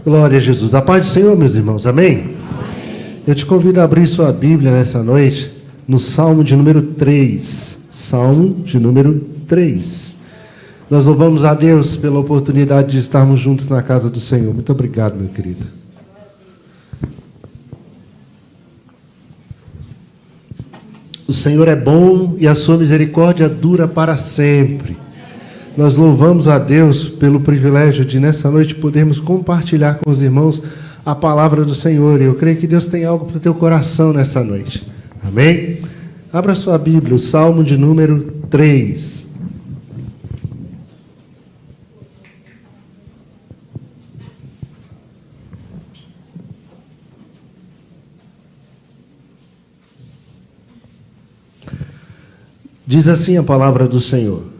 Glória a Jesus. A paz do Senhor, meus irmãos. Amém? Amém. Eu te convido a abrir sua Bíblia nessa noite no Salmo de número 3. Salmo de número 3. Nós louvamos a Deus pela oportunidade de estarmos juntos na casa do Senhor. Muito obrigado, meu querido. O Senhor é bom e a sua misericórdia dura para sempre. Nós louvamos a Deus pelo privilégio de, nessa noite, podermos compartilhar com os irmãos a palavra do Senhor. E eu creio que Deus tem algo para o teu coração nessa noite. Amém? Abra sua Bíblia, o Salmo de número 3. Diz assim a palavra do Senhor.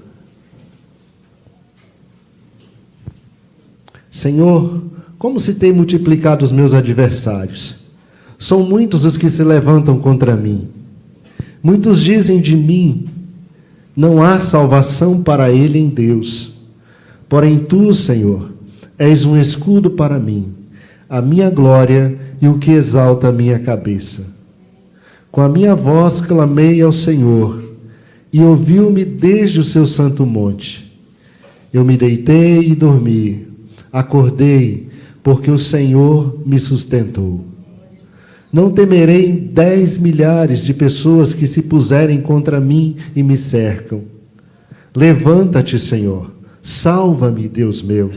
Senhor, como se tem multiplicado os meus adversários? São muitos os que se levantam contra mim. Muitos dizem de mim, não há salvação para ele em Deus. Porém tu, Senhor, és um escudo para mim, a minha glória e o que exalta a minha cabeça. Com a minha voz clamei ao Senhor, e ouviu-me desde o seu santo monte. Eu me deitei e dormi. Acordei, porque o Senhor me sustentou. Não temerei 10 milhares de pessoas que se puserem contra mim e me cercam. Levanta-te, Senhor, salva-me, Deus meu.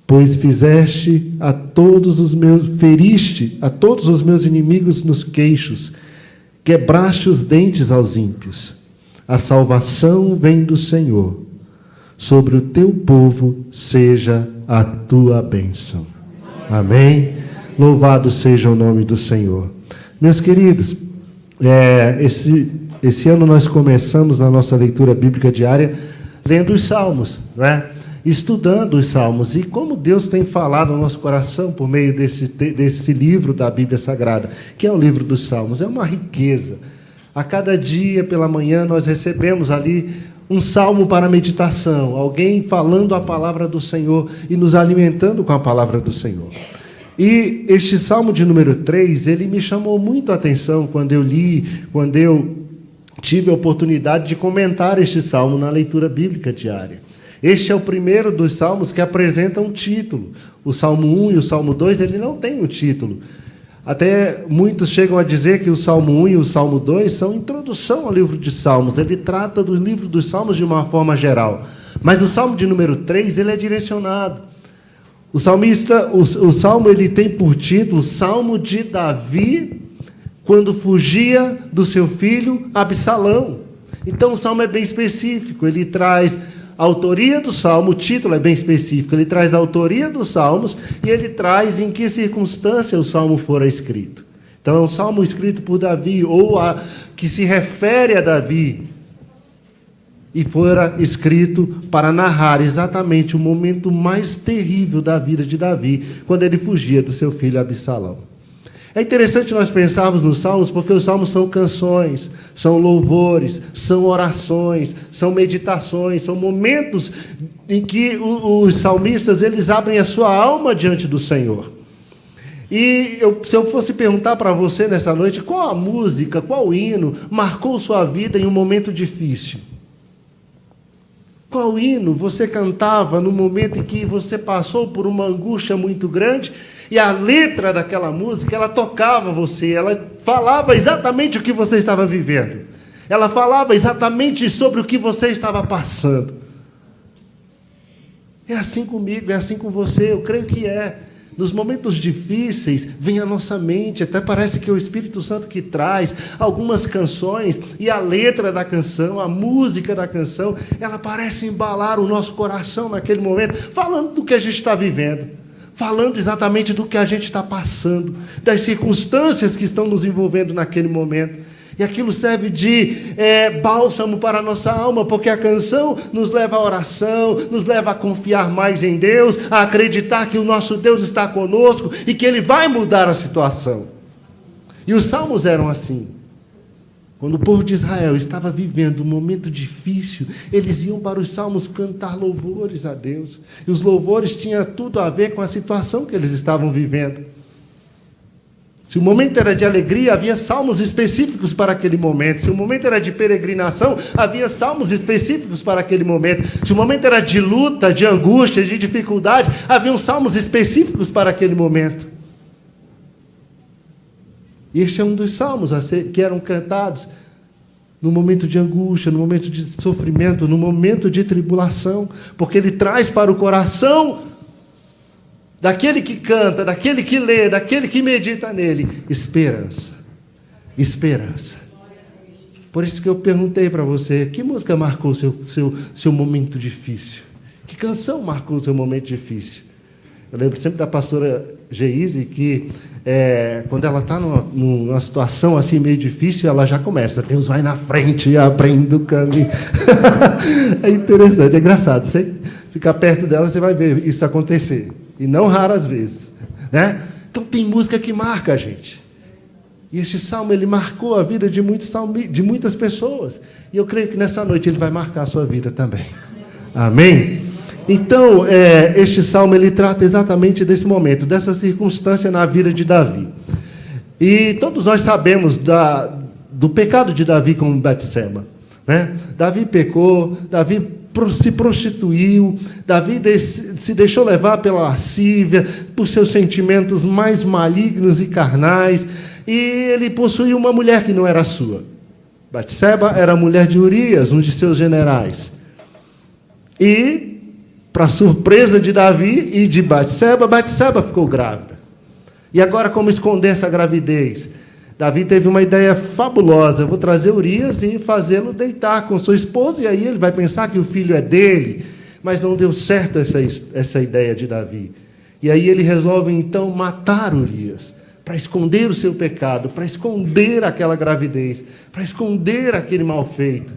Pois feriste a todos os meus inimigos nos queixos, quebraste os dentes aos ímpios. A salvação vem do Senhor. Sobre o teu povo seja a tua bênção. Amém? Louvado seja o nome do Senhor. Meus queridos, esse ano nós começamos na nossa leitura bíblica diária lendo os Salmos, né? Estudando os Salmos. E como Deus tem falado ao nosso coração por meio desse livro da Bíblia Sagrada, que é o livro dos Salmos. É uma riqueza. A cada dia pela manhã nós recebemos ali um salmo para meditação, alguém falando a palavra do Senhor e nos alimentando com a palavra do Senhor. E este salmo de número 3, ele me chamou muito a atenção quando eu li, quando eu tive a oportunidade de comentar este salmo na leitura bíblica diária. Este é o primeiro dos salmos que apresenta um título. O Salmo 1 e o Salmo 2, ele não tem um título. Até muitos chegam a dizer que o Salmo 1 e o Salmo 2 são introdução ao livro de Salmos. Ele trata do livro dos Salmos de uma forma geral. Mas o Salmo de número 3, ele é direcionado. O Salmo ele tem por título Salmo de Davi, quando fugia do seu filho Absalão. Então o Salmo é bem específico. Ele traz a autoria do Salmo, o título é bem específico, ele traz a autoria dos Salmos e ele traz em que circunstância o Salmo fora escrito. Então é um Salmo escrito por Davi, ou que se refere a Davi, e fora escrito para narrar exatamente o momento mais terrível da vida de Davi, quando ele fugia do seu filho Absalão. É interessante nós pensarmos nos Salmos, porque os Salmos são canções, são louvores, são orações, são meditações, são momentos em que os salmistas eles abrem a sua alma diante do Senhor. E se eu fosse perguntar para você nessa noite, qual a música, qual hino marcou sua vida em um momento difícil? Qual hino você cantava no momento em que você passou por uma angústia muito grande? E a letra daquela música, ela tocava você, ela falava exatamente o que você estava vivendo. Ela falava exatamente sobre o que você estava passando. É assim comigo, é assim com você, eu creio que é. Nos momentos difíceis, vem à nossa mente, até parece que é o Espírito Santo que traz algumas canções, e a letra da canção, a música da canção, ela parece embalar o nosso coração naquele momento, falando do que a gente está vivendo. Falando exatamente do que a gente está passando, das circunstâncias que estão nos envolvendo naquele momento. E aquilo serve de bálsamo para a nossa alma, porque a canção nos leva à oração, nos leva a confiar mais em Deus, a acreditar que o nosso Deus está conosco e que Ele vai mudar a situação. E os salmos eram assim. Quando o povo de Israel estava vivendo um momento difícil, eles iam para os salmos cantar louvores a Deus. E os louvores tinham tudo a ver com a situação que eles estavam vivendo. Se o momento era de alegria, havia salmos específicos para aquele momento. Se o momento era de peregrinação, havia salmos específicos para aquele momento. Se o momento era de luta, de angústia, de dificuldade, havia salmos específicos para aquele momento. E este é um dos salmos que eram cantados no momento de angústia, no momento de sofrimento, no momento de tribulação, porque ele traz para o coração daquele que canta, daquele que lê, daquele que medita nele, esperança. Esperança. Por isso que eu perguntei para você, que música marcou seu momento difícil? Que canção marcou o seu momento difícil? Eu lembro sempre da pastora Geise, que quando ela está numa situação assim meio difícil, ela já começa, Deus vai na frente e abrindo o caminho. É interessante, é engraçado. Você ficar perto dela, você vai ver isso acontecer. E não raras vezes. Né? Então tem música que marca a gente. E este salmo, ele marcou a vida de muitas pessoas. E eu creio que nessa noite ele vai marcar a sua vida também. Amém? Então, este salmo, ele trata exatamente desse momento, dessa circunstância na vida de Davi. E todos nós sabemos do pecado de Davi com Betseba. Né? Davi pecou, Davi se prostituiu, Davi se deixou levar pela lascívia, por seus sentimentos mais malignos e carnais, e ele possuía uma mulher que não era sua. Betseba era a mulher de Urias, um de seus generais. E, para surpresa de Davi e de Betseba, Betseba ficou grávida. E agora, como esconder essa gravidez? Davi teve uma ideia fabulosa. Eu vou trazer Urias e fazê-lo deitar com sua esposa, e aí ele vai pensar que o filho é dele. Mas não deu certo essa ideia de Davi. E aí ele resolve, então, matar Urias, para esconder o seu pecado, para esconder aquela gravidez, para esconder aquele mal feito.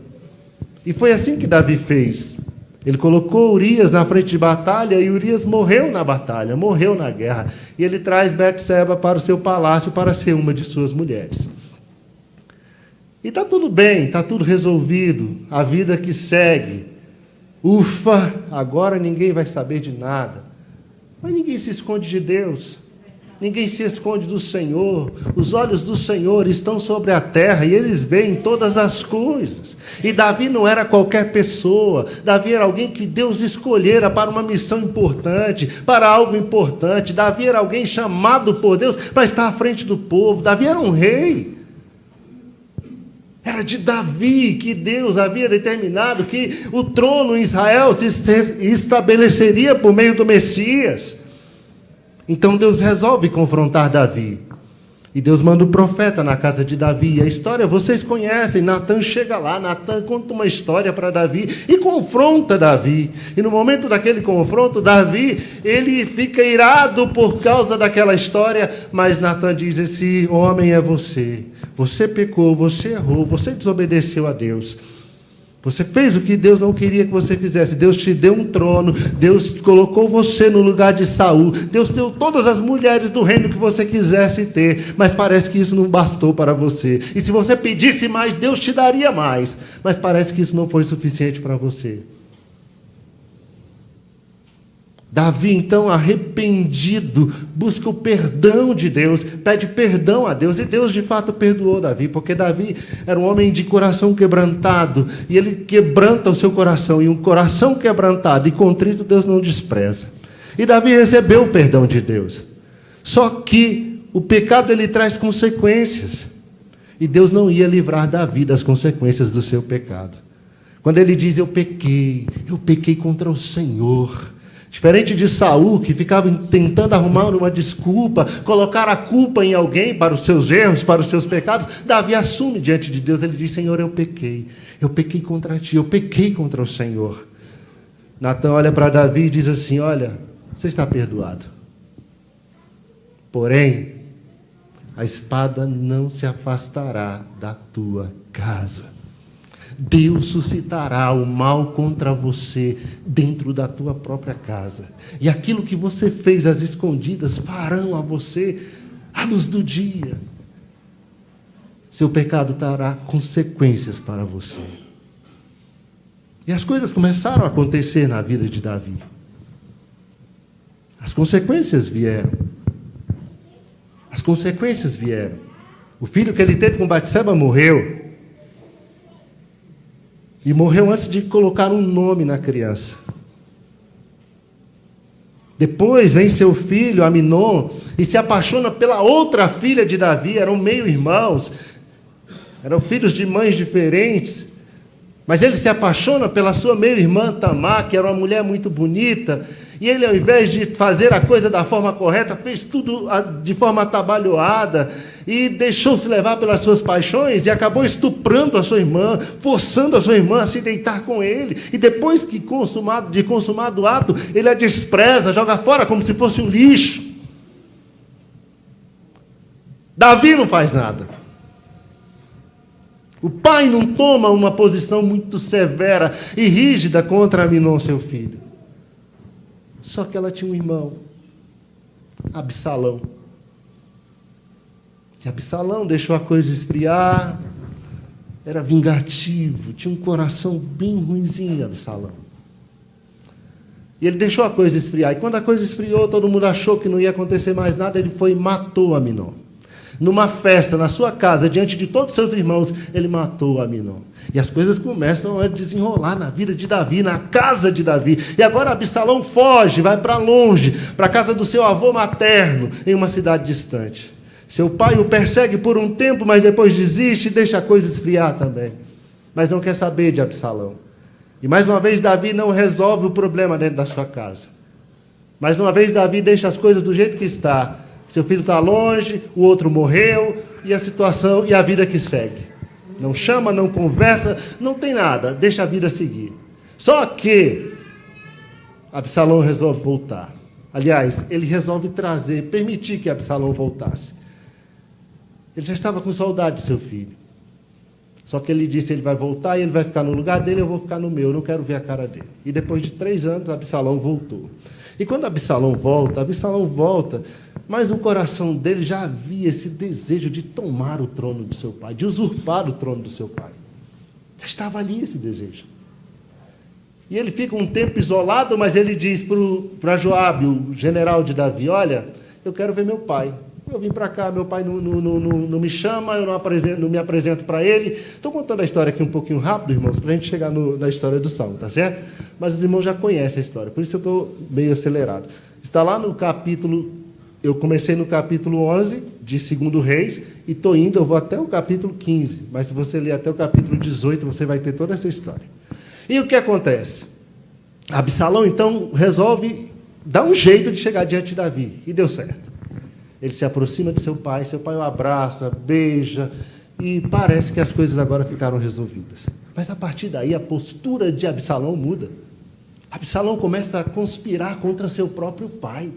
E foi assim que Davi fez. Ele colocou Urias na frente de batalha, e Urias morreu na batalha, morreu na guerra. E ele traz Betseba para o seu palácio para ser uma de suas mulheres. E está tudo bem, está tudo resolvido, a vida que segue. Ufa, agora ninguém vai saber de nada. Mas ninguém se esconde de Deus. Ninguém se esconde do Senhor. Os olhos do Senhor estão sobre a terra e eles veem todas as coisas. E Davi não era qualquer pessoa. Davi era alguém que Deus escolhera para uma missão importante, para algo importante. Davi era alguém chamado por Deus para estar à frente do povo. Davi era um rei. Era de Davi que Deus havia determinado que o trono em Israel se estabeleceria por meio do Messias. Então Deus resolve confrontar Davi. E Deus manda o profeta na casa de Davi. E a história vocês conhecem. Natan chega lá, Natan conta uma história para Davi e confronta Davi. E no momento daquele confronto, Davi, ele fica irado por causa daquela história. Mas Natan diz, esse homem é você. Você pecou, você errou, você desobedeceu a Deus. Você fez o que Deus não queria que você fizesse. Deus te deu um trono. Deus colocou você no lugar de Saul. Deus deu todas as mulheres do reino que você quisesse ter. Mas parece que isso não bastou para você. E se você pedisse mais, Deus te daria mais. Mas parece que isso não foi suficiente para você. Davi, então, arrependido, busca o perdão de Deus, pede perdão a Deus, e Deus de fato perdoou Davi, porque Davi era um homem de coração quebrantado, e ele quebranta o seu coração, e um coração quebrantado e contrito Deus não despreza. E Davi recebeu o perdão de Deus, só que o pecado ele traz consequências, e Deus não ia livrar Davi das consequências do seu pecado. Quando ele diz, eu pequei contra o Senhor. Diferente de Saul, que ficava tentando arrumar uma desculpa, colocar a culpa em alguém para os seus erros, para os seus pecados, Davi assume diante de Deus, ele diz, Senhor, eu pequei contra ti, eu pequei contra o Senhor. Natan olha para Davi e diz assim, olha, você está perdoado. Porém, a espada não se afastará da tua casa. Deus suscitará o mal contra você dentro da tua própria casa. E aquilo que você fez às escondidas farão a você à luz do dia. seu pecado trará consequências para você. E as coisas começaram a acontecer na vida de Davi. As consequências vieram. As consequências vieram. O filho que ele teve com Batseba morreu. E morreu antes de colocar um nome na criança. Depois vem seu filho, Aminon, e se apaixona pela outra filha de Davi. Eram meio-irmãos, eram filhos de mães diferentes. Mas ele se apaixona pela sua meio-irmã Tamar, que era uma mulher muito bonita. E ele, ao invés de fazer a coisa da forma correta, fez tudo de forma atabalhoada e deixou-se levar pelas suas paixões e acabou estuprando a sua irmã, forçando a sua irmã a se deitar com ele. E depois que consumado o ato, ele a despreza, joga fora como se fosse um lixo. Davi não faz nada. O pai não toma uma posição muito severa e rígida contra Aminon, seu filho. Só que ela tinha um irmão, Absalão. E Absalão deixou a coisa esfriar, era vingativo, tinha um coração bem ruinzinho, Absalão. E ele deixou a coisa esfriar. E quando a coisa esfriou, todo mundo achou que não ia acontecer mais nada, ele foi e matou Aminon. Numa festa, na sua casa, diante de todos os seus irmãos, ele matou Aminon. E as coisas começam a desenrolar na vida de Davi, na casa de Davi. E agora Absalão foge, vai para longe, para a casa do seu avô materno, em uma cidade distante. Seu pai o persegue por um tempo, mas depois desiste e deixa a coisa esfriar também. Mas não quer saber de Absalão. E mais uma vez Davi não resolve o problema dentro da sua casa. Mais uma vez Davi deixa as coisas do jeito que está. Seu filho está longe, o outro morreu, e a situação e a vida que segue. Não chama, não conversa, não tem nada, deixa a vida seguir. Só que Absalão resolve voltar. Aliás, ele resolve permitir que Absalão voltasse. Ele já estava com saudade de seu filho. Só que ele disse, ele vai voltar e ele vai ficar no lugar dele, eu vou ficar no meu, eu não quero ver a cara dele. E depois de 3 anos, Absalão voltou. E quando Absalão volta, mas no coração dele já havia esse desejo de tomar o trono do seu pai, de usurpar o trono do seu pai. Já estava ali esse desejo. E ele fica um tempo isolado, mas ele diz para Joabe, o general de Davi, olha, eu quero ver meu pai. Eu vim para cá, meu pai não me chama, eu não me apresento para ele. Estou contando a história aqui um pouquinho rápido, irmãos, para a gente chegar na história do Salmo, tá certo? Mas os irmãos já conhecem a história, por isso eu estou meio acelerado. Está lá no capítulo, eu comecei no capítulo 11 de 2 Reis, e eu vou até o capítulo 15, mas se você ler até o capítulo 18, você vai ter toda essa história. E o que acontece? Absalão, então, resolve dar um jeito de chegar diante de Davi, e deu certo. Ele se aproxima de seu pai o abraça, beija, e parece que as coisas agora ficaram resolvidas. Mas a partir daí a postura de Absalão muda. Absalão começa a conspirar contra seu próprio pai.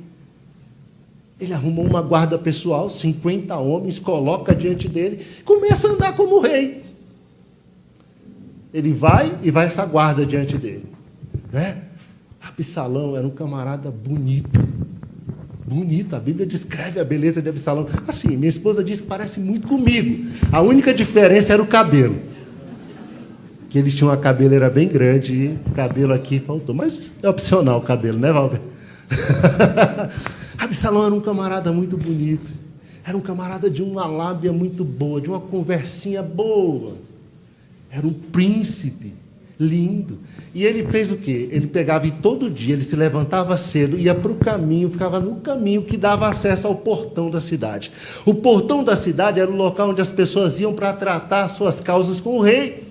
Ele arrumou uma guarda pessoal, 50 homens, coloca diante dele, começa a andar como rei. Ele vai essa guarda diante dele. Né? Absalão era um camarada bonito, a Bíblia descreve a beleza de Absalão. Assim, minha esposa diz que parece muito comigo. A única diferença era o cabelo. Que ele tinha uma cabeleira bem grande e o cabelo aqui faltou. Mas é opcional o cabelo, né, Valber? Absalão era um camarada muito bonito. Era um camarada de uma lábia muito boa, de uma conversinha boa. Era um príncipe lindo. E ele fez o quê? Ele pegava e todo dia, ele se levantava cedo, ia para o caminho, ficava no caminho que dava acesso ao portão da cidade. O portão da cidade era o local onde as pessoas iam para tratar suas causas com o rei.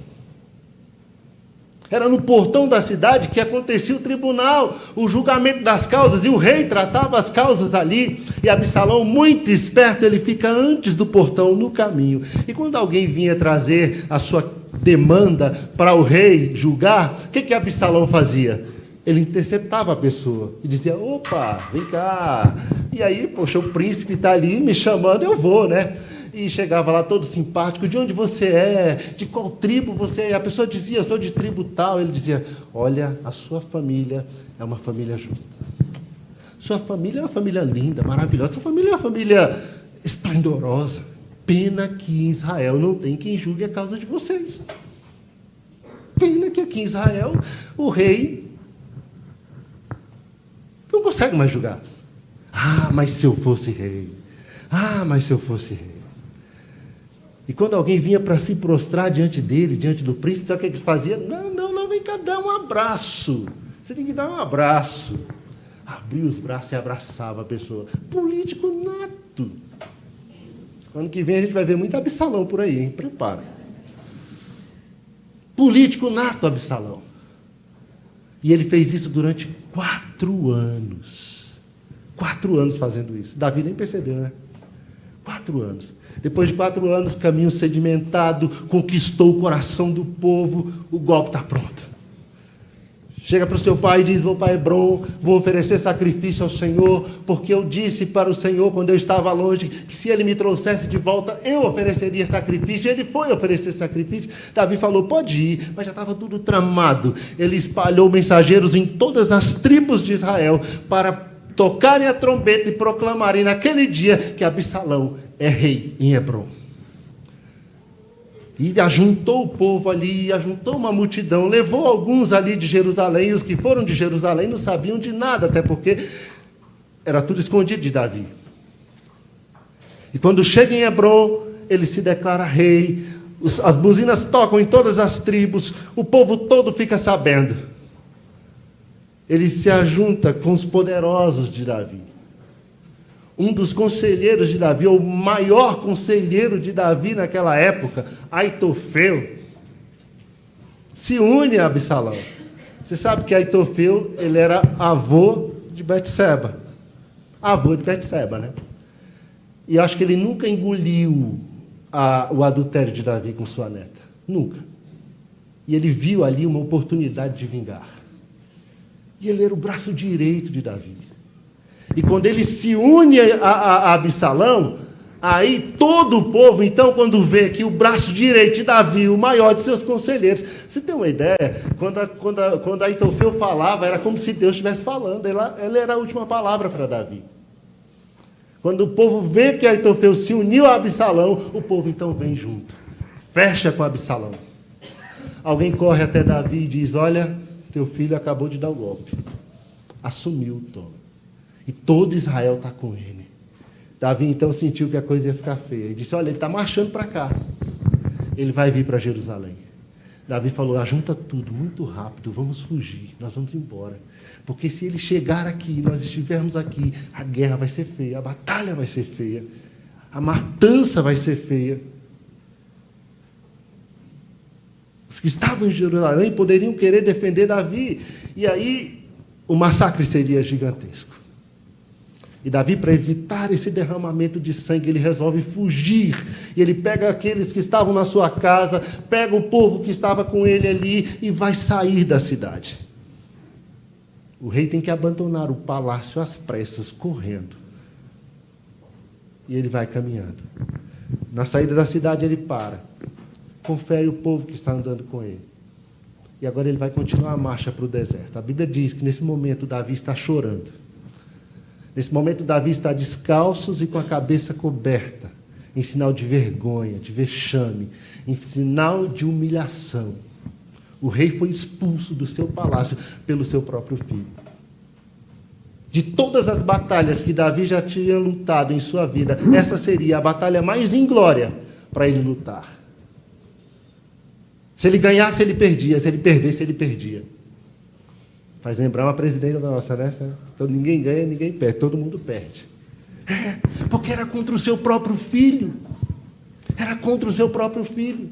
Era no portão da cidade que acontecia o tribunal, o julgamento das causas, e o rei tratava as causas ali. E Absalão, muito esperto, ele fica antes do portão, no caminho. E quando alguém vinha trazer a sua demanda para o rei julgar, o que Absalão fazia? Ele interceptava a pessoa e dizia, opa, vem cá. E aí, poxa, o príncipe está ali me chamando, eu vou, né? E chegava lá todo simpático, de onde você é? De qual tribo você é? E a pessoa dizia, eu sou de tribo tal. Ele dizia, olha, a sua família é uma família justa. Sua família é uma família linda, maravilhosa. Sua família é uma família esplendorosa. Pena que em Israel não tem quem julgue a causa de vocês. Pena que aqui em Israel o rei não consegue mais julgar. Ah, mas se eu fosse rei. Ah, mas se eu fosse rei. E quando alguém vinha para se prostrar diante dele, diante do príncipe, sabe o que ele fazia? Não, vem cá dar um abraço. Você tem que dar um abraço. Abria os braços e abraçava a pessoa. Político nato. Ano que vem a gente vai ver muito Absalão por aí, hein? Prepara. Político nato, Absalão. E ele fez isso durante 4 anos. 4 anos fazendo isso. Davi nem percebeu, né? 4 anos. Depois de 4 anos, caminho sedimentado, conquistou o coração do povo, o golpe está pronto. Chega para o seu pai e diz: vou para Hebrom, vou oferecer sacrifício ao Senhor, porque eu disse para o Senhor, quando eu estava longe, que se ele me trouxesse de volta, eu ofereceria sacrifício. Ele foi oferecer sacrifício. Davi falou: pode ir, mas já estava tudo tramado. Ele espalhou mensageiros em todas as tribos de Israel, para tocarem a trombeta e proclamarem naquele dia que Absalão é rei em Hebrom. E ajuntou o povo ali, ajuntou uma multidão, levou alguns ali de Jerusalém, e os que foram de Jerusalém não sabiam de nada, até porque era tudo escondido de Davi. E quando chega em Hebrom, ele se declara rei, as buzinas tocam em todas as tribos, o povo todo fica sabendo. Ele se ajunta com os poderosos de Davi. Um dos conselheiros de Davi, ou o maior conselheiro de Davi naquela época, Aitofel, se une a Absalão. Você sabe que Aitofel, ele era avô de Betseba. Avô de Betseba, né? E acho que ele nunca engoliu o adultério de Davi com sua neta. Nunca. E ele viu ali uma oportunidade de vingar. E ele era o braço direito de Davi. E quando ele se une a Absalão, aí todo o povo, então, quando vê que o braço direito de Davi, o maior de seus conselheiros, você tem uma ideia? Quando Aitofel falava, era como se Deus estivesse falando, ela era a última palavra para Davi. Quando o povo vê que Aitofel se uniu a Absalão, o povo então vem junto, fecha com Absalão. Alguém corre até Davi e diz: olha, teu filho acabou de dar o golpe. Assumiu o tom. E todo Israel está com ele. Davi então sentiu que a coisa ia ficar feia. E disse: olha, ele está marchando para cá. Ele vai vir para Jerusalém. Davi falou: ajunta tudo, muito rápido, vamos fugir, nós vamos embora. Porque se ele chegar aqui, nós estivermos aqui, a guerra vai ser feia, a batalha vai ser feia, a matança vai ser feia. Os que estavam em Jerusalém poderiam querer defender Davi. E aí o massacre seria gigantesco. E Davi, para evitar esse derramamento de sangue, ele resolve fugir. E ele pega aqueles que estavam na sua casa, pega o povo que estava com ele ali e vai sair da cidade. O rei tem que abandonar o palácio às pressas, correndo. E ele vai caminhando. Na saída da cidade ele para, confere o povo que está andando com ele. E agora ele vai continuar a marcha para o deserto. A Bíblia diz que nesse momento Davi está chorando. Nesse momento, Davi está descalço e com a cabeça coberta, em sinal de vergonha, de vexame, em sinal de humilhação. O rei foi expulso do seu palácio pelo seu próprio filho. De todas as batalhas que Davi já tinha lutado em sua vida, essa seria a batalha mais inglória para ele lutar. Se ele ganhasse, ele perdia. Se ele perdesse, ele perdia. Faz lembrar uma presidenta nossa, né? Então ninguém ganha, ninguém perde, todo mundo perde. Porque era contra o seu próprio filho. Era contra o seu próprio filho.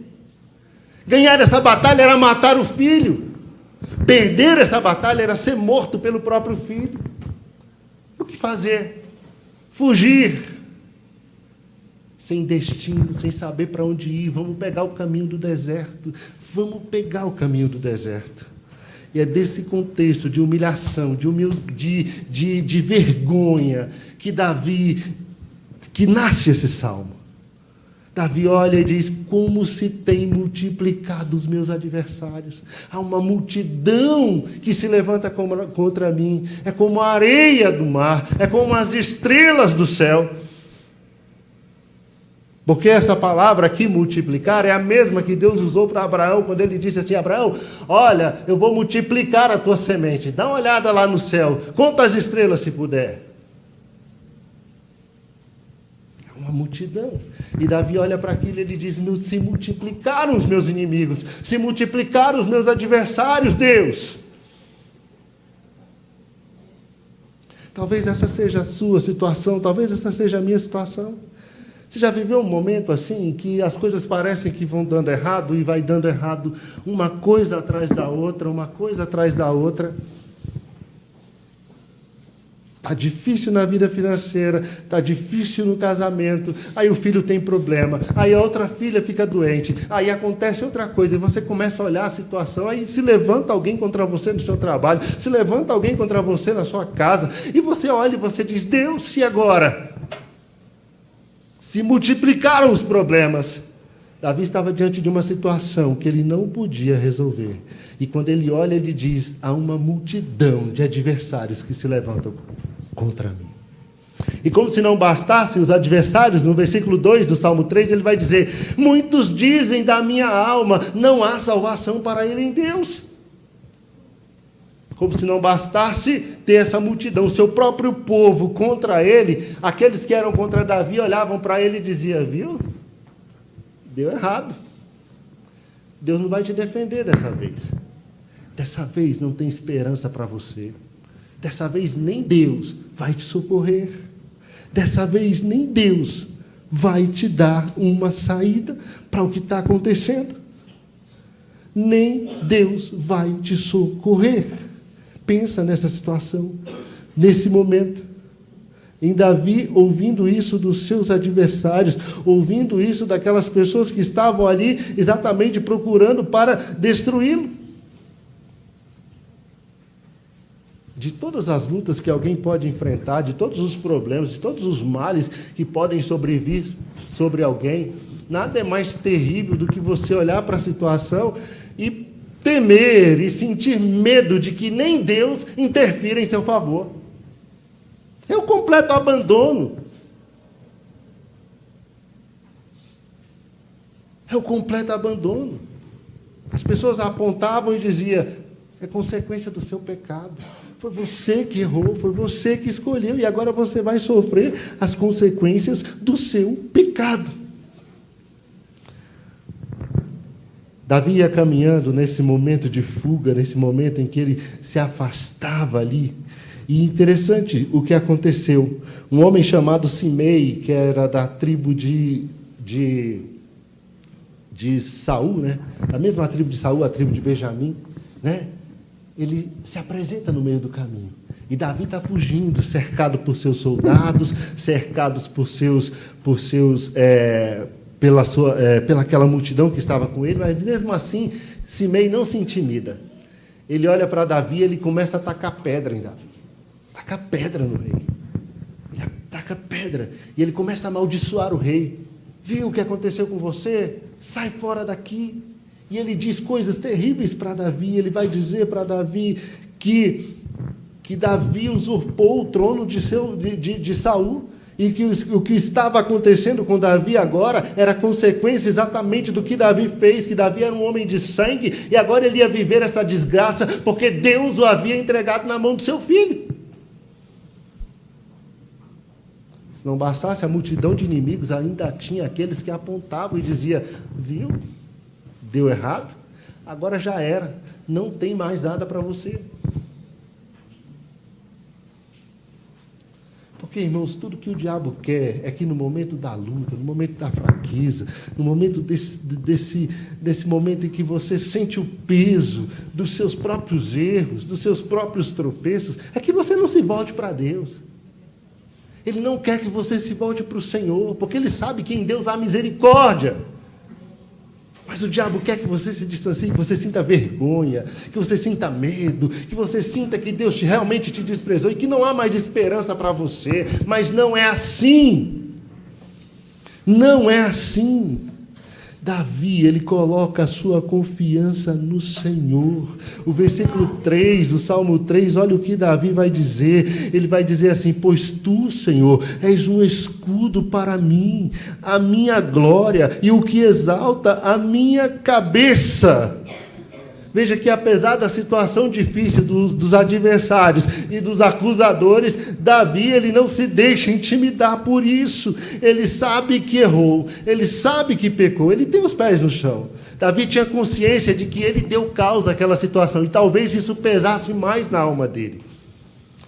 Ganhar essa batalha era matar o filho. Perder essa batalha era ser morto pelo próprio filho. O que fazer? Fugir. Sem destino, sem saber para onde ir. Vamos pegar o caminho do deserto. Vamos pegar o caminho do deserto. E é desse contexto de humilhação, de vergonha, que nasce esse salmo. Davi olha e diz: como se tem multiplicado os meus adversários. Há uma multidão que se levanta contra mim. É como a areia do mar, é como as estrelas do céu. Porque essa palavra aqui, multiplicar, é a mesma que Deus usou para Abraão, quando ele disse assim: Abraão, olha, eu vou multiplicar a tua semente, dá uma olhada lá no céu, conta as estrelas se puder. É uma multidão. E Davi olha para aquilo e ele diz: se multiplicaram os meus inimigos, se multiplicaram os meus adversários, Deus. Talvez essa seja a sua situação, talvez essa seja a minha situação. Você já viveu um momento assim, que as coisas parecem que vão dando errado, e vai dando errado uma coisa atrás da outra, uma coisa atrás da outra? Está difícil na vida financeira, está difícil no casamento, aí o filho tem problema, aí a outra filha fica doente, aí acontece outra coisa, e você começa a olhar a situação, aí se levanta alguém contra você no seu trabalho, se levanta alguém contra você na sua casa, e você olha e você diz: Deus, e agora? Se multiplicaram os problemas. Davi estava diante de uma situação que ele não podia resolver. E quando ele olha, ele diz: há uma multidão de adversários que se levantam contra mim. E como se não bastassem os adversários, no versículo 2 do Salmo 3, ele vai dizer: muitos dizem da minha alma, não há salvação para ele em Deus. Como se não bastasse ter essa multidão, o seu próprio povo contra ele, aqueles que eram contra Davi olhavam para ele e diziam: viu? Deu errado. Deus não vai te defender dessa vez. Dessa vez não tem esperança para você. Dessa vez nem Deus vai te socorrer. Dessa vez nem Deus vai te dar uma saída para o que está acontecendo. Nem Deus vai te socorrer. Pensa nessa situação, nesse momento, em Davi ouvindo isso dos seus adversários, ouvindo isso daquelas pessoas que estavam ali exatamente procurando para destruí-lo. De todas as lutas que alguém pode enfrentar, de todos os problemas, de todos os males que podem sobrevir sobre alguém, nada é mais terrível do que você olhar para a situação e temer e sentir medo de que nem Deus interfira em seu favor. É o completo abandono. É o completo abandono. As pessoas apontavam e diziam: é consequência do seu pecado. Foi você que errou, foi você que escolheu, e agora você vai sofrer as consequências do seu pecado. Davi ia caminhando nesse momento de fuga, nesse momento em que ele se afastava ali. E interessante o que aconteceu. Um homem chamado Simei, que era da tribo de Saul, né? A mesma tribo de Saul, a tribo de Benjamim, né? Ele se apresenta no meio do caminho. E Davi está fugindo, cercado por seus soldados, cercados pela aquela multidão que estava com ele, mas mesmo assim, Simei não se intimida. Ele olha para Davi e ele começa a tacar pedra em Davi. Taca pedra no rei. Ele taca pedra. E ele começa a amaldiçoar o rei. Viu o que aconteceu com você? Sai fora daqui. E ele diz coisas terríveis para Davi. Ele vai dizer para Davi que Davi usurpou o trono de Saul. E que o que estava acontecendo com Davi agora era consequência exatamente do que Davi fez, que Davi era um homem de sangue, e agora ele ia viver essa desgraça, porque Deus o havia entregado na mão do seu filho. Se não bastasse a multidão de inimigos, ainda tinha aqueles que apontavam e diziam: viu, deu errado, agora já era, não tem mais nada para você. Porque, irmãos, tudo que o diabo quer é que no momento da luta, no momento da fraqueza, no momento desse momento em que você sente o peso dos seus próprios erros, dos seus próprios tropeços, é que você não se volte para Deus. Ele não quer que você se volte para o Senhor, porque Ele sabe que em Deus há misericórdia. Mas o diabo quer que você se distancie, que você sinta vergonha, que você sinta medo, que você sinta que Deus realmente te desprezou e que não há mais esperança para você. Mas não é assim. Não é assim. Davi, ele coloca a sua confiança no Senhor. O versículo 3 do Salmo 3, olha o que Davi vai dizer. Ele vai dizer assim: pois tu, Senhor, és um escudo para mim, a minha glória e o que exalta a minha cabeça. Veja que apesar da situação difícil dos adversários e dos acusadores, Davi, ele não se deixa intimidar por isso. Ele sabe que errou, ele sabe que pecou, ele tem os pés no chão. Davi tinha consciência de que ele deu causa àquela situação, e talvez isso pesasse mais na alma dele.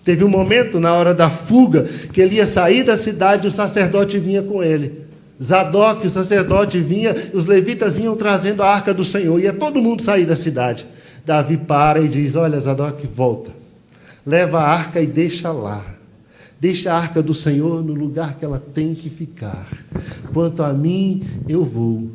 Teve um momento, na hora da fuga, que ele ia sair da cidade e o sacerdote vinha com ele. Zadok, o sacerdote, vinha, os levitas vinham trazendo a arca do Senhor, ia todo mundo sair da cidade. Davi para e diz: olha, Zadok, volta, leva a arca e deixa lá, deixa a arca do Senhor no lugar que ela tem que ficar. Quanto a mim, eu vou.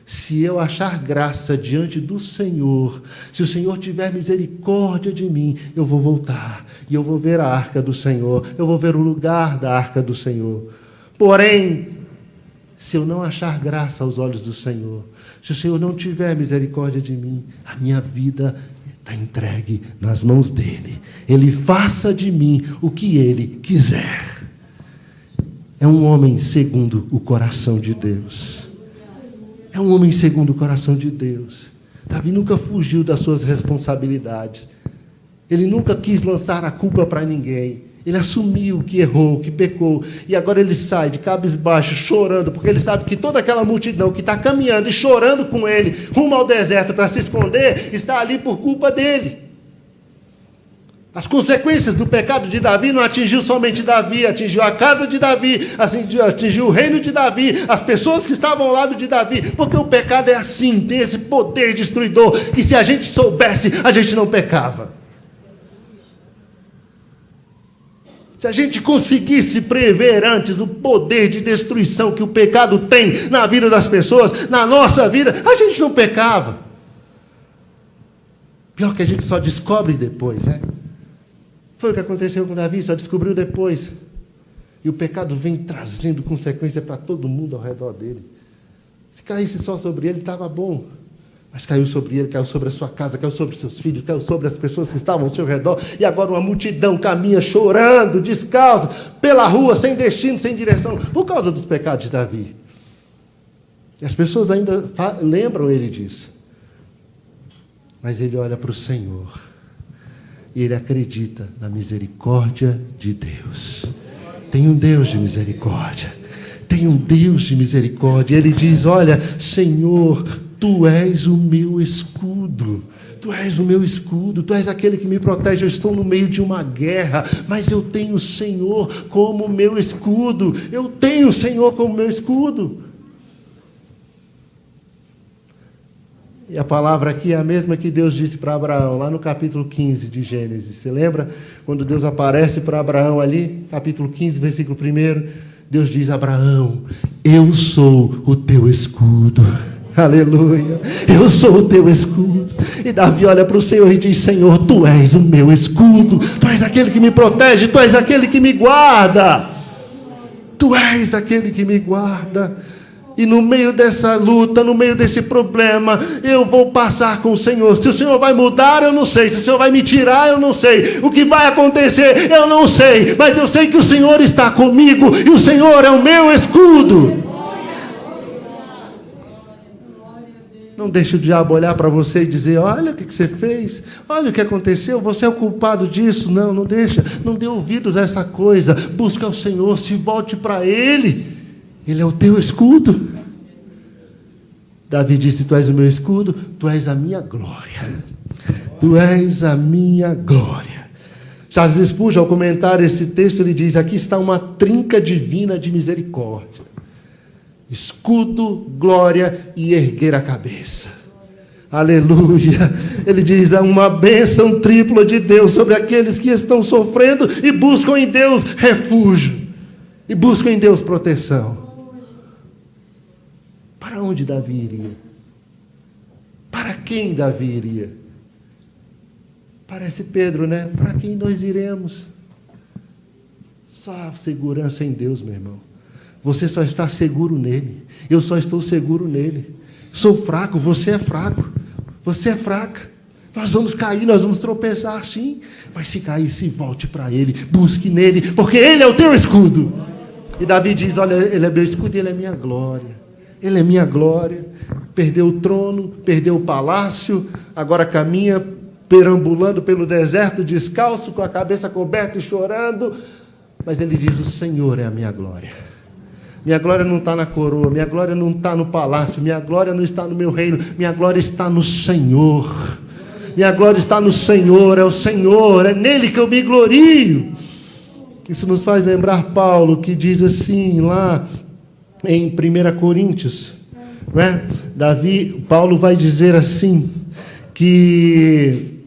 Se eu achar graça diante do Senhor, se o Senhor tiver misericórdia de mim, eu vou voltar, e eu vou ver a arca do Senhor, eu vou ver o lugar da arca do Senhor. Porém, se eu não achar graça aos olhos do Senhor, se o Senhor não tiver misericórdia de mim, a minha vida está entregue nas mãos dEle. Ele faça de mim o que Ele quiser. É um homem segundo o coração de Deus. É um homem segundo o coração de Deus. Davi nunca fugiu das suas responsabilidades. Ele nunca quis lançar a culpa para ninguém. Ele assumiu que errou, que pecou, e agora ele sai de cabisbaixo, chorando, porque ele sabe que toda aquela multidão que está caminhando e chorando com ele, rumo ao deserto para se esconder, está ali por culpa dele. As consequências do pecado de Davi não atingiu somente Davi, atingiu a casa de Davi, atingiu o reino de Davi, as pessoas que estavam ao lado de Davi, porque o pecado é assim, tem esse poder destruidor, que se a gente soubesse, a gente não pecava. Se a gente conseguisse prever antes o poder de destruição que o pecado tem na vida das pessoas, na nossa vida, a gente não pecava. Pior que a gente só descobre depois, né? Foi o que aconteceu com Davi, só descobriu depois. E o pecado vem trazendo consequência para todo mundo ao redor dele. Se caísse só sobre ele, estava bom. Mas caiu sobre ele, caiu sobre a sua casa, caiu sobre seus filhos, caiu sobre as pessoas que estavam ao seu redor, e agora uma multidão caminha chorando, descalça, pela rua, sem destino, sem direção, por causa dos pecados de Davi. E as pessoas ainda lembram ele disso. Mas ele olha para o Senhor, e ele acredita na misericórdia de Deus. Tem um Deus de misericórdia, tem um Deus de misericórdia. Ele diz: olha, Senhor, Tu és o meu escudo, Tu és o meu escudo, Tu és aquele que me protege. Eu estou no meio de uma guerra, mas eu tenho o Senhor como meu escudo, eu tenho o Senhor como meu escudo. E a palavra aqui é a mesma que Deus disse para Abraão, lá no capítulo 15 de Gênesis. Você lembra? Quando Deus aparece para Abraão ali, capítulo 15, versículo 1, Deus diz: Abraão, eu sou o teu escudo. Aleluia, eu sou o teu escudo. E Davi olha para o Senhor e diz: Senhor, Tu és o meu escudo, Tu és aquele que me protege, Tu és aquele que me guarda, Tu és aquele que me guarda. E no meio dessa luta, no meio desse problema, eu vou passar com o Senhor. Se o Senhor vai mudar, eu não sei. Se o Senhor vai me tirar, eu não sei. O que vai acontecer, eu não sei. Mas eu sei que o Senhor está comigo e o Senhor é o meu escudo. Não deixe o diabo olhar para você e dizer: olha o que você fez, olha o que aconteceu, você é o culpado disso. Não, não deixa, não dê ouvidos a essa coisa. Busca o Senhor, se volte para Ele. Ele é o teu escudo. Davi disse: Tu és o meu escudo, Tu és a minha glória. Tu és a minha glória. Charles Spurgeon, ao comentar esse texto, ele diz: aqui está uma trinca divina de misericórdia: escudo, glória e erguer a cabeça. Aleluia. Ele diz: há uma bênção tripla de Deus sobre aqueles que estão sofrendo e buscam em Deus refúgio, e buscam em Deus proteção. Para onde Davi iria? Para quem Davi iria? Parece Pedro, né? Para quem nós iremos? Só segurança em Deus, meu irmão. Você só está seguro nele. Eu só estou seguro nele. Sou fraco, você é fraco. Você é fraca. Nós vamos cair, nós vamos tropeçar, sim. Mas se cair, se volte para Ele, busque nele, porque Ele é o teu escudo. E Davi diz, olha, Ele é meu escudo e Ele é minha glória. Ele é minha glória. Perdeu o trono, perdeu o palácio, agora caminha perambulando pelo deserto, descalço, com a cabeça coberta e chorando. Mas ele diz, o Senhor é a minha glória. Minha glória não está na coroa, minha glória não está no palácio, minha glória não está no meu reino, minha glória está no Senhor. Minha glória está no Senhor, é o Senhor, é nele que eu me glorio. Isso nos faz lembrar Paulo, que diz assim, lá em 1 Coríntios, não é? Paulo vai dizer assim, que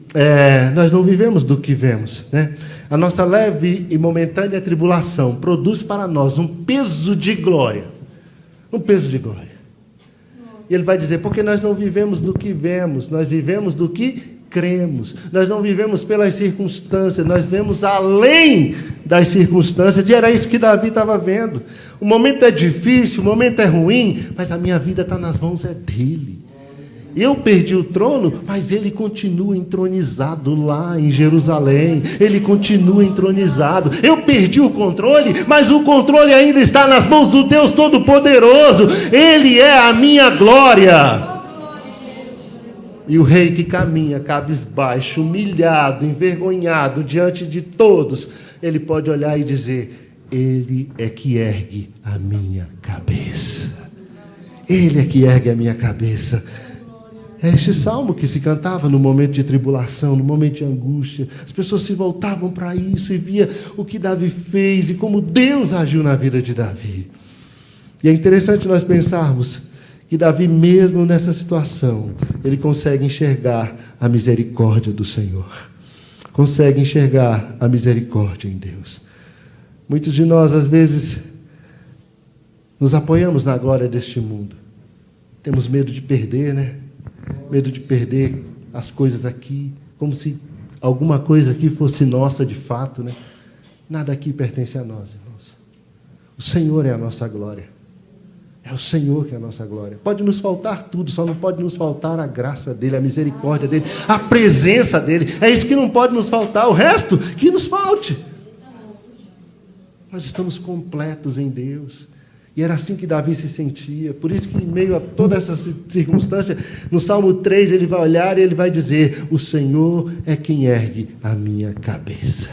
nós não vivemos do que vemos, né? A nossa leve e momentânea tribulação produz para nós um peso de glória. Um peso de glória. E ele vai dizer, porque nós não vivemos do que vemos, nós vivemos do que cremos. Nós não vivemos pelas circunstâncias, nós vemos além das circunstâncias. E era isso que Davi estava vendo. O momento é difícil, o momento é ruim, mas a minha vida está nas mãos dele. Eu perdi o trono, mas ele continua entronizado lá em Jerusalém. Ele continua entronizado. Eu perdi o controle, mas o controle ainda está nas mãos do Deus Todo-Poderoso. Ele é a minha glória. E o rei que caminha cabisbaixo, humilhado, envergonhado diante de todos, ele pode olhar e dizer, ele é que ergue a minha cabeça. Ele é que ergue a minha cabeça. É este salmo que se cantava no momento de tribulação, no momento de angústia. As pessoas se voltavam para isso e via o que Davi fez e como Deus agiu na vida de Davi. E é interessante nós pensarmos que Davi, mesmo nessa situação, ele consegue enxergar a misericórdia do Senhor. Consegue enxergar a misericórdia em Deus. Muitos de nós, às vezes, nos apoiamos na glória deste mundo. Temos medo de perder, né? Medo de perder as coisas aqui, como se alguma coisa aqui fosse nossa de fato, né? Nada aqui pertence a nós, irmãos. O Senhor é a nossa glória. É o Senhor que é a nossa glória. Pode nos faltar tudo, só não pode nos faltar a graça dele, a misericórdia dele, a presença dele. É isso que não pode nos faltar. O resto, que nos falte. Nós estamos completos em Deus. E era assim que Davi se sentia. Por isso que em meio a toda essa circunstância, no Salmo 3 ele vai olhar e ele vai dizer, o Senhor é quem ergue a minha cabeça.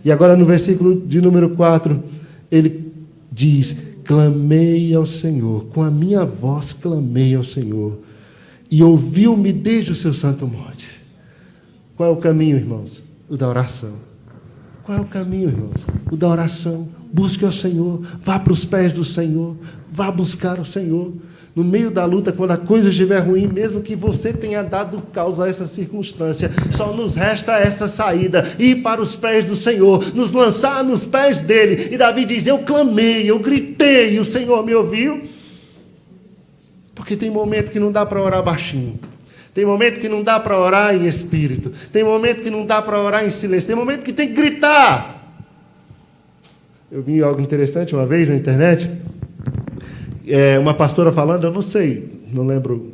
E agora no versículo de número 4, ele diz, clamei ao Senhor, com a minha voz clamei ao Senhor, e ouviu-me desde o seu santo monte. Qual é o caminho, irmãos? O da oração. Qual é o caminho, irmãos? O da oração. Busque ao Senhor, vá para os pés do Senhor, vá buscar o Senhor. No meio da luta, quando a coisa estiver ruim, mesmo que você tenha dado causa a essa circunstância, só nos resta essa saída, ir para os pés do Senhor, nos lançar nos pés dele. E Davi diz, eu clamei, eu gritei, e o Senhor me ouviu. Porque tem momento que não dá para orar baixinho. Tem momento que não dá para orar em espírito. Tem momento que não dá para orar em silêncio. Tem momento que tem que gritar. Eu vi algo interessante uma vez na internet. Uma pastora falando, eu não sei, não lembro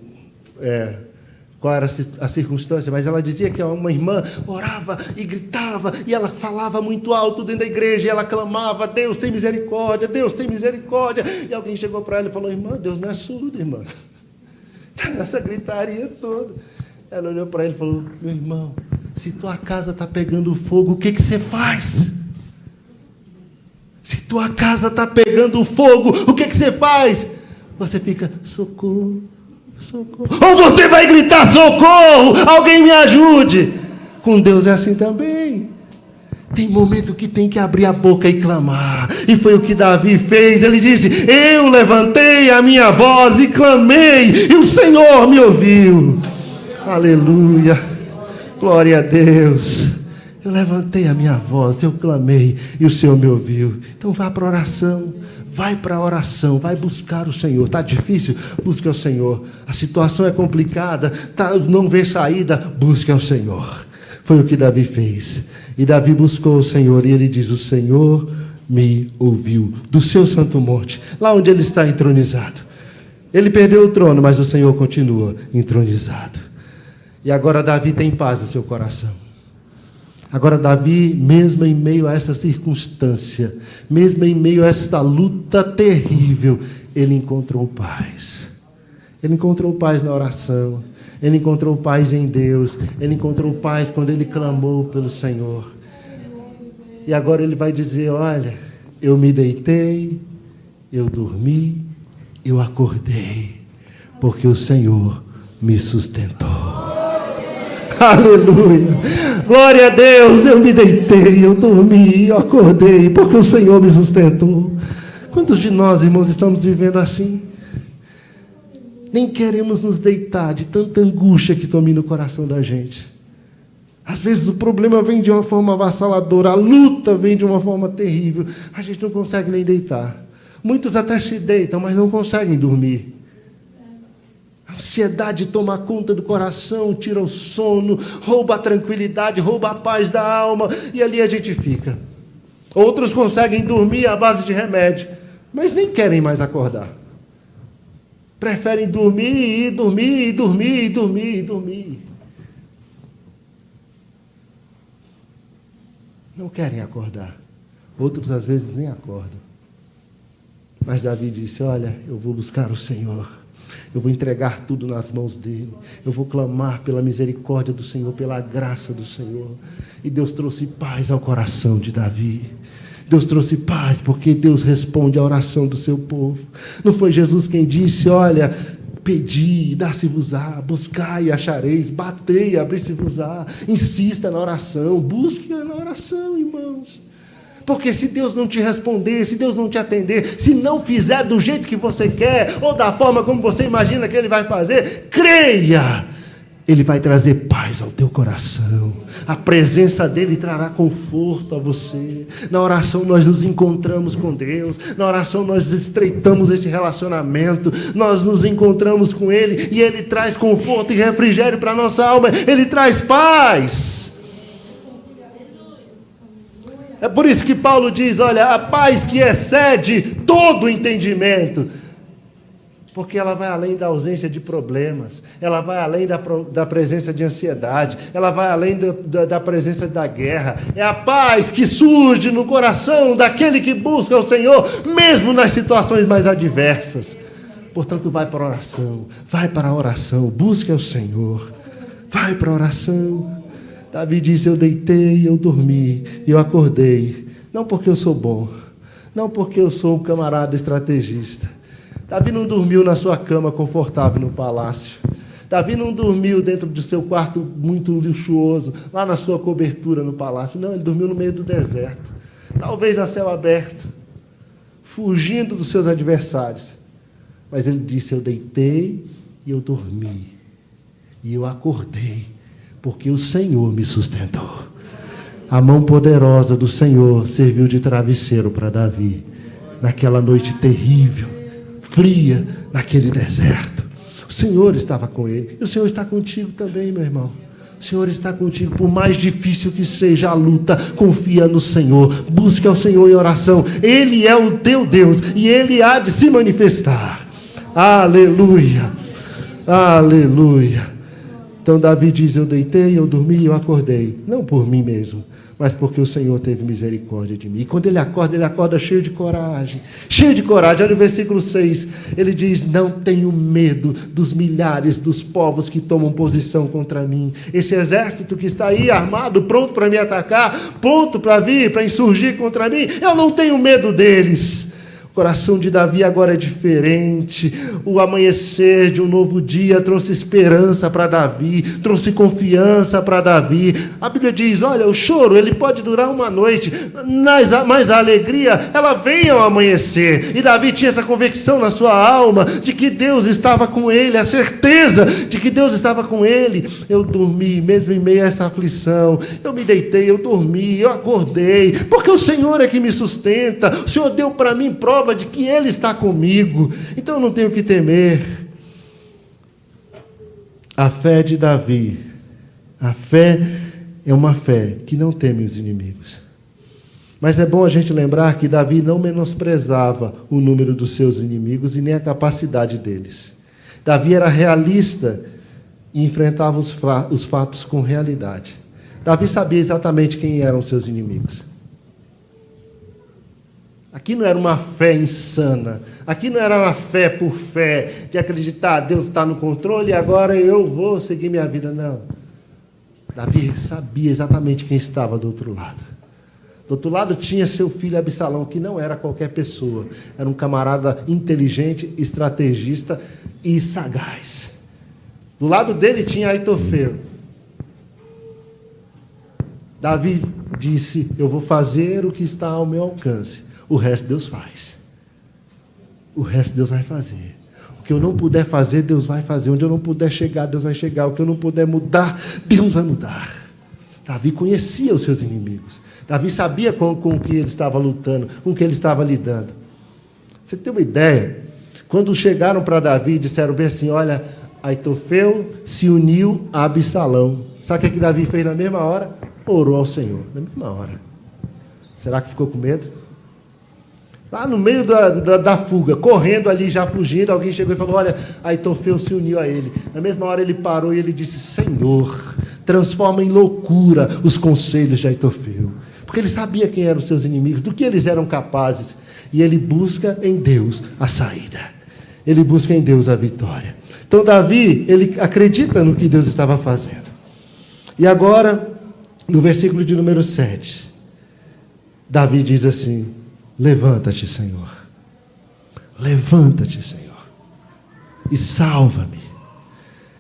qual era a circunstância, mas ela dizia que uma irmã orava e gritava, e ela falava muito alto dentro da igreja, e ela clamava, Deus tem misericórdia, Deus tem misericórdia. E alguém chegou para ela e falou, irmã, Deus não é surdo, irmã. Essa gritaria toda. Ela olhou para ele e falou, meu irmão, se tua casa está pegando fogo, o que você faz? Se tua casa está pegando fogo, o que você faz? Você fica, socorro, socorro. Ou você vai gritar, socorro, alguém me ajude. Com Deus é assim também. Tem momento que tem que abrir a boca e clamar. E foi o que Davi fez. Ele disse, eu levantei a minha voz e clamei, e o Senhor me ouviu. Aleluia. Glória a Deus. Eu levantei a minha voz, eu clamei, e o Senhor me ouviu. Então vá para a oração. Vai para a oração, vai buscar o Senhor. Está difícil? Busque ao Senhor. A situação é complicada, não vê saída? Busque ao Senhor. Foi o que Davi fez. E Davi buscou o Senhor, e ele diz, o Senhor me ouviu, do seu santo monte, lá onde ele está entronizado. Ele perdeu o trono, mas o Senhor continua entronizado. E agora Davi tem paz no seu coração. Agora Davi, mesmo em meio a essa circunstância, mesmo em meio a esta luta terrível, ele encontrou paz. Ele encontrou paz na oração. Ele encontrou paz em Deus. Ele encontrou paz quando ele clamou pelo Senhor. E agora ele vai dizer, olha, eu me deitei, eu dormi, eu acordei, porque o Senhor me sustentou. Aleluia, glória a Deus, eu me deitei, eu dormi, eu acordei, porque o Senhor me sustentou. Quantos de nós, irmãos, estamos vivendo assim? Nem queremos nos deitar de tanta angústia que domina o coração da gente. Às vezes o problema vem de uma forma avassaladora, a luta vem de uma forma terrível, a gente não consegue nem deitar. Muitos até se deitam, mas não conseguem dormir. A ansiedade toma conta do coração, tira o sono, rouba a tranquilidade, rouba a paz da alma, e ali a gente fica. Outros conseguem dormir à base de remédio, mas nem querem mais acordar. Preferem dormir, dormir, dormir, dormir, dormir. Não querem acordar. Outros às vezes nem acordam. Mas Davi disse, olha, eu vou buscar o Senhor. Eu vou entregar tudo nas mãos dele. Eu vou clamar pela misericórdia do Senhor, pela graça do Senhor. E Deus trouxe paz ao coração de Davi. Deus trouxe paz, porque Deus responde à oração do seu povo. Não foi Jesus quem disse, olha, pedi, dá-se-vos-á, buscai e achareis, batei, abri-se-vos-á, insista na oração, busque na oração, irmãos. Porque se Deus não te responder, se Deus não te atender, se não fizer do jeito que você quer, ou da forma como você imagina que Ele vai fazer, creia, Ele vai trazer paz ao teu coração. A presença dEle trará conforto a você. Na oração nós nos encontramos com Deus. Na oração nós estreitamos esse relacionamento. Nós nos encontramos com Ele e Ele traz conforto e refrigério para a nossa alma. Ele traz paz. É por isso que Paulo diz, olha, a paz que excede todo o entendimento. Porque ela vai além da ausência de problemas, ela vai além da presença de ansiedade, ela vai além da presença da guerra. É a paz que surge no coração daquele que busca o Senhor, mesmo nas situações mais adversas. Portanto, vai para a oração, busque o Senhor, vai para a oração. Davi disse, eu deitei, eu dormi, eu acordei, não porque eu sou bom, não porque eu sou um camarada estrategista. Davi não dormiu na sua cama confortável no palácio. Davi não dormiu dentro do seu quarto muito luxuoso, lá na sua cobertura no palácio. Não, ele dormiu no meio do deserto. Talvez a céu aberto, fugindo dos seus adversários. Mas ele disse, eu deitei e eu dormi. E eu acordei, porque o Senhor me sustentou. A mão poderosa do Senhor serviu de travesseiro para Davi, naquela noite terrível, fria, naquele deserto. O Senhor estava com ele, e o Senhor está contigo também, meu irmão. O Senhor está contigo, por mais difícil que seja a luta, confia no Senhor, busque ao Senhor em oração. Ele é o teu Deus, e Ele há de se manifestar. Aleluia, aleluia. Então Davi diz, eu deitei, eu dormi, eu acordei, não por mim mesmo, mas porque o Senhor teve misericórdia de mim. E quando ele acorda cheio de coragem. Cheio de coragem. Olha o versículo 6. Ele diz, não tenho medo dos milhares dos povos que tomam posição contra mim. Esse exército que está aí armado, pronto para me atacar, pronto para vir, para insurgir contra mim, eu não tenho medo deles. O coração de Davi agora é diferente. O amanhecer de um novo dia trouxe esperança para Davi, trouxe confiança para Davi. A Bíblia diz, olha, o choro ele pode durar uma noite, mas a alegria ela vem ao amanhecer. E Davi tinha essa convicção na sua alma de que Deus estava com ele, a certeza de que Deus estava com ele. Eu dormi, mesmo em meio a essa aflição, eu me deitei, eu dormi, eu acordei, porque o Senhor é que me sustenta. O Senhor deu para mim prova de que Ele está comigo, então eu não tenho que temer. A fé de Davi, a fé é uma fé que não teme os inimigos. Mas é bom a gente lembrar que Davi não menosprezava o número dos seus inimigos e nem a capacidade deles. Davi era realista e enfrentava os fatos com realidade. Davi sabia exatamente quem eram seus inimigos. Aqui não era uma fé insana. Aqui não era uma fé por fé, de acreditar, Deus está no controle e agora eu vou seguir minha vida. Não. Davi sabia exatamente quem estava do outro lado. Do outro lado tinha seu filho Absalão, que não era qualquer pessoa. Era um camarada inteligente, estrategista e sagaz. Do lado dele tinha Aitofel. Davi disse, eu vou fazer o que está ao meu alcance. O resto Deus faz. O resto Deus vai fazer. O que eu não puder fazer, Deus vai fazer. Onde eu não puder chegar, Deus vai chegar. O que eu não puder mudar, Deus vai mudar. Davi conhecia os seus inimigos. Davi sabia com o que ele estava lutando, com o que ele estava lidando. Você tem uma ideia? Quando chegaram para Davi e disseram bem assim, olha, Aitofel se uniu a Absalão. Sabe o que Davi fez na mesma hora? Orou ao Senhor, na mesma hora. Será que ficou com medo? Lá no meio da fuga, correndo ali, já fugindo, alguém chegou e falou, olha, Aitofel se uniu a ele. Na mesma hora ele parou e ele disse, Senhor, transforma em loucura os conselhos de Aitofel. Porque ele sabia quem eram os seus inimigos, do que eles eram capazes. E ele busca em Deus a saída. Ele busca em Deus a vitória. Então Davi, ele acredita no que Deus estava fazendo. E agora, no versículo de número 7, Davi diz assim, levanta-te, Senhor. Levanta-te, Senhor. E salva-me.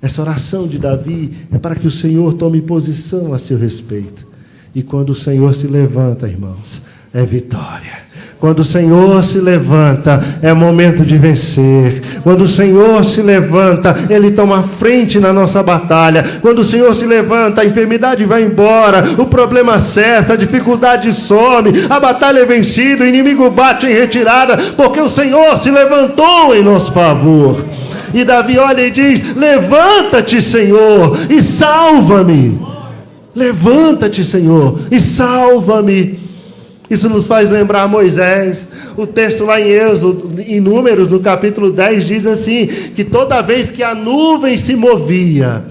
Essa oração de Davi é para que o Senhor tome posição a seu respeito. E quando o Senhor se levanta, irmãos, é vitória. Quando o Senhor se levanta, é momento de vencer. Quando o Senhor se levanta, Ele toma frente na nossa batalha. Quando o Senhor se levanta, a enfermidade vai embora, o problema cessa, a dificuldade some, a batalha é vencida, o inimigo bate em retirada, porque o Senhor se levantou em nosso favor. E Davi olha e diz, levanta-te, Senhor, e salva-me. Levanta-te, Senhor, e salva-me. Isso nos faz lembrar Moisés. O texto lá em Êxodo, em Números, no capítulo 10, diz assim, que toda vez que a nuvem se movia,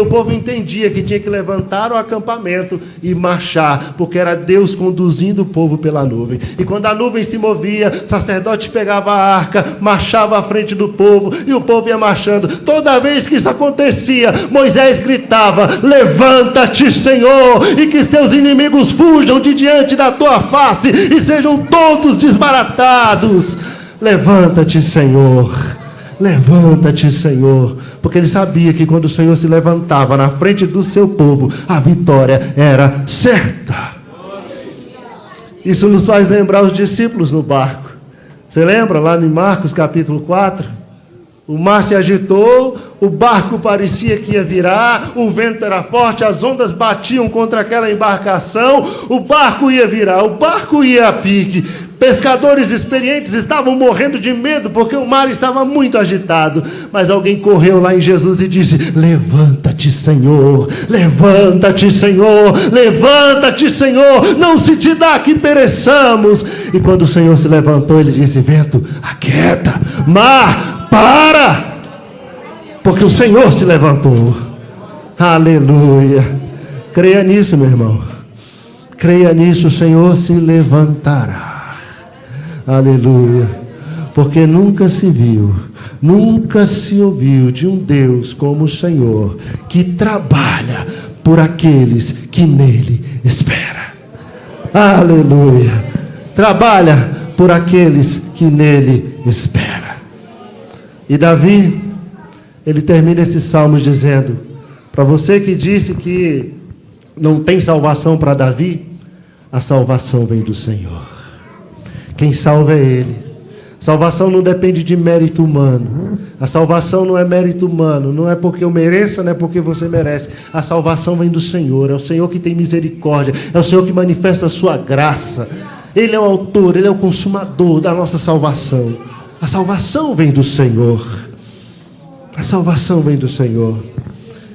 o povo entendia que tinha que levantar o acampamento e marchar, porque era Deus conduzindo o povo pela nuvem. E quando a nuvem se movia, o sacerdote pegava a arca, marchava à frente do povo, e o povo ia marchando. Toda vez que isso acontecia, Moisés gritava, levanta-te, Senhor, e que teus inimigos fujam de diante da tua face, e sejam todos desbaratados. Levanta-te, Senhor. Levanta-te, Senhor. Porque ele sabia que quando o Senhor se levantava na frente do seu povo, a vitória era certa. Isso nos faz lembrar os discípulos no barco. Você lembra lá em Marcos capítulo 4? O mar se agitou, o barco parecia que ia virar, o vento era forte, as ondas batiam contra aquela embarcação, o barco ia virar, o barco ia a pique. Pescadores experientes estavam morrendo de medo, porque o mar estava muito agitado. Mas alguém correu lá em Jesus e disse, levanta-te, Senhor, levanta-te, Senhor, levanta-te, Senhor, não se te dá que pereçamos. E quando o Senhor se levantou, ele disse, vento, aquieta, mar, para, porque o Senhor se levantou. Aleluia. Creia nisso, meu irmão. Creia nisso, o Senhor se levantará. Aleluia. Porque nunca se viu, nunca se ouviu de um Deus como o Senhor, que trabalha por aqueles que nele esperam. Aleluia. Trabalha por aqueles que nele esperam. E Davi, ele termina esse salmo dizendo, para você que disse que não tem salvação para Davi, a salvação vem do Senhor. Quem salva é Ele. Salvação não depende de mérito humano. A salvação não é mérito humano. Não é porque eu mereça, não é porque você merece. A salvação vem do Senhor. É o Senhor que tem misericórdia. É o Senhor que manifesta a sua graça. Ele é o autor, Ele é o consumador da nossa salvação. A salvação vem do Senhor. A salvação vem do Senhor.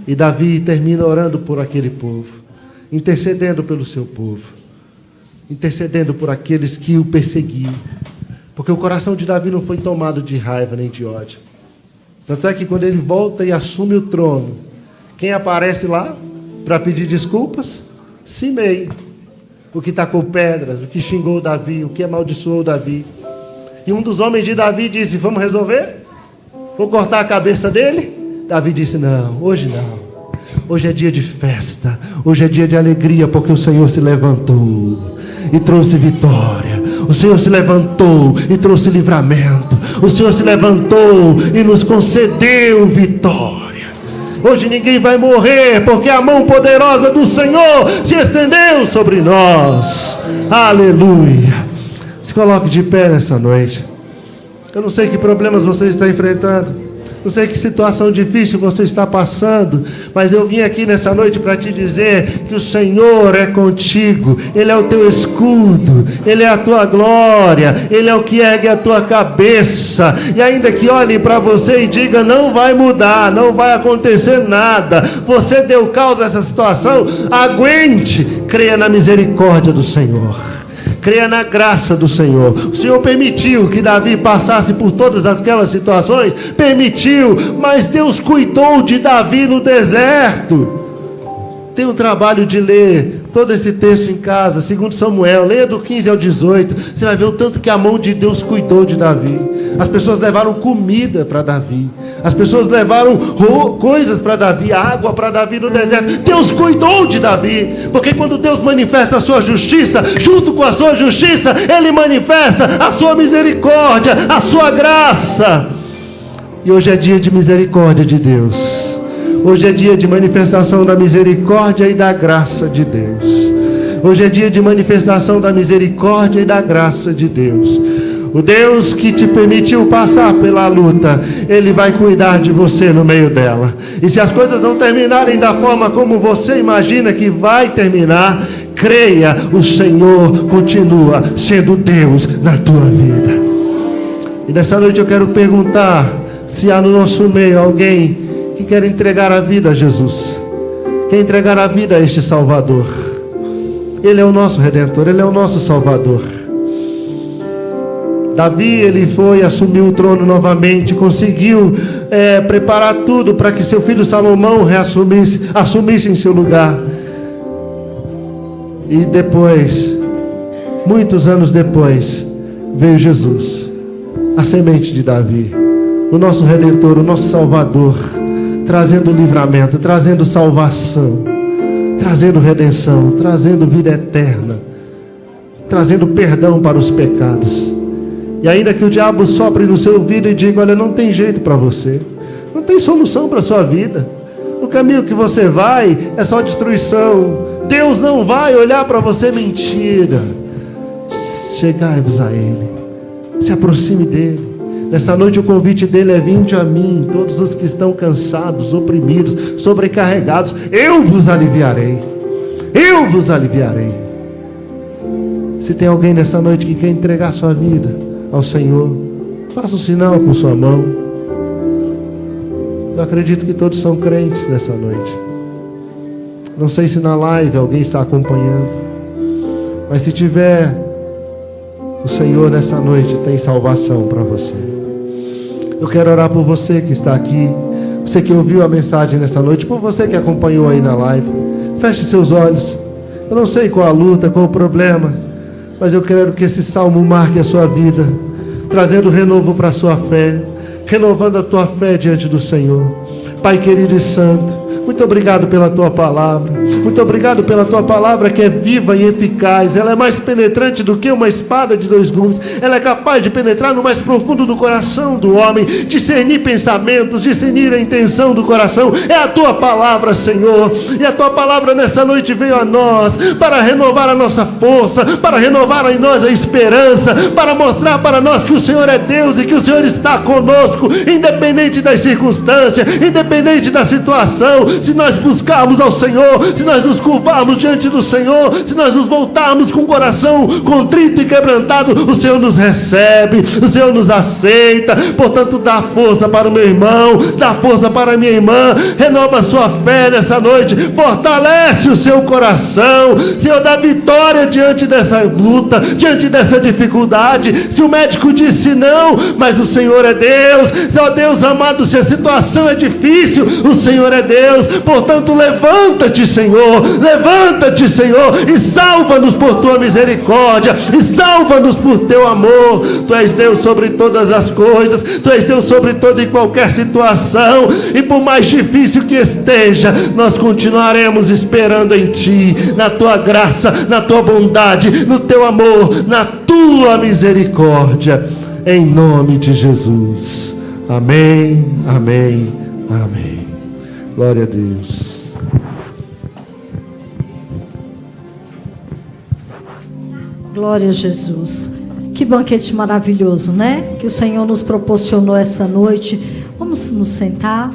E Davi termina orando por aquele povo, intercedendo pelo seu povo. intercedendo por aqueles que o perseguiam. Porque o coração de Davi não foi tomado de raiva nem de ódio. Tanto é que quando ele volta e assume o trono, quem aparece lá para pedir desculpas? Simei, o que tacou pedras, o que xingou Davi, o que amaldiçoou Davi. E um dos homens de Davi disse: vamos resolver? Vou cortar a cabeça dele? Davi disse: não, hoje não. Hoje é dia de festa, hoje é dia de alegria, porque o Senhor se levantou e trouxe vitória. O Senhor se levantou e trouxe livramento. O Senhor se levantou e nos concedeu vitória. Hoje ninguém vai morrer, porque a mão poderosa do Senhor se estendeu sobre nós. Aleluia. Se coloque de pé nessa noite. Eu não sei que problemas você está enfrentando, não sei que situação difícil você está passando, mas eu vim aqui nessa noite para te dizer que o Senhor é contigo. Ele é o teu escudo, Ele é a tua glória, Ele é o que ergue a tua cabeça. E ainda que olhe para você e diga: não vai mudar, não vai acontecer nada, você deu causa a essa situação, aguente, creia na misericórdia do Senhor. Creia na graça do Senhor. O Senhor permitiu que Davi passasse por todas aquelas situações, permitiu, mas Deus cuidou de Davi no deserto. Tem o trabalho de ler todo esse texto em casa, 2 Samuel, leia do 15 ao 18, você vai ver o tanto que a mão de Deus cuidou de Davi. As pessoas levaram comida para Davi, as pessoas levaram coisas para Davi, água para Davi no deserto. Deus cuidou de Davi, porque quando Deus manifesta a sua justiça, junto com a sua justiça, Ele manifesta a sua misericórdia, a sua graça. E hoje é dia de misericórdia de Deus. Hoje é dia de manifestação da misericórdia e da graça de Deus. Hoje é dia de manifestação da misericórdia e da graça de Deus. O Deus que te permitiu passar pela luta, Ele vai cuidar de você no meio dela. E se as coisas não terminarem da forma como você imagina que vai terminar, creia, o Senhor continua sendo Deus na tua vida. E nessa noite eu quero perguntar se há no nosso meio alguém que quer entregar a vida a Jesus, quer entregar a vida a este Salvador. Ele é o nosso Redentor, Ele é o nosso Salvador. Davi, ele foi, assumiu o trono novamente, conseguiu preparar tudo para que seu filho Salomão assumisse em seu lugar. E depois, muitos anos depois, veio Jesus, a semente de Davi, o nosso Redentor, o nosso Salvador, trazendo livramento, trazendo salvação, trazendo redenção, trazendo vida eterna, trazendo perdão para os pecados. E ainda que o diabo sopre no seu ouvido e diga: olha, não tem jeito para você, não tem solução para a sua vida, o caminho que você vai é só destruição, Deus não vai olhar para você, mentira. Chegai-vos a Ele, se aproxime dEle. Nessa noite o convite dele é: vinde a mim, todos os que estão cansados, oprimidos, sobrecarregados, eu vos aliviarei. Eu vos aliviarei. Se tem alguém nessa noite que quer entregar sua vida ao Senhor, faça um sinal com sua mão. Eu acredito que todos são crentes nessa noite. Não sei se na live alguém está acompanhando, mas se tiver, o Senhor nessa noite tem salvação para você. Eu quero orar por você que está aqui, você que ouviu a mensagem nessa noite, por você que acompanhou aí na live. Feche seus olhos. Eu não sei qual a luta, qual o problema, mas eu quero que esse salmo marque a sua vida, trazendo renovo para a sua fé, renovando a tua fé diante do Senhor. Pai querido e santo, muito obrigado pela tua palavra, muito obrigado pela tua palavra que é viva e eficaz, ela é mais penetrante do que uma espada de 2 gumes, ela é capaz de penetrar no mais profundo do coração do homem, discernir pensamentos, discernir a intenção do coração. É a tua palavra, Senhor, e a tua palavra nessa noite veio a nós para renovar a nossa força, para renovar em nós a esperança, para mostrar para nós que o Senhor é Deus e que o Senhor está conosco, independente das circunstâncias, independente da situação. se nós buscarmos ao Senhor, se nós nos curvarmos diante do Senhor, se nós nos voltarmos com o coração contrito e quebrantado, o Senhor nos recebe, o Senhor nos aceita. Portanto, dá força para o meu irmão, dá força para a minha irmã, renova a sua fé nessa noite, fortalece o seu coração. Senhor, dá vitória diante dessa luta, diante dessa dificuldade. Se o médico disse não, mas o Senhor é Deus. Ó Deus amado, se a situação é difícil, o Senhor é Deus. Portanto, levanta-te, Senhor, levanta-te, Senhor, e salva-nos por tua misericórdia, e salva-nos por teu amor. Tu és Deus sobre todas as coisas, tu és Deus sobre toda e qualquer situação, e por mais difícil que esteja, nós continuaremos esperando em ti, na tua graça, na tua bondade, no teu amor, na tua misericórdia, em nome de Jesus. Amém, amém, amém. Glória a Deus. Glória a Jesus. Que banquete maravilhoso, né? Que o Senhor nos proporcionou esta noite. Vamos nos sentar.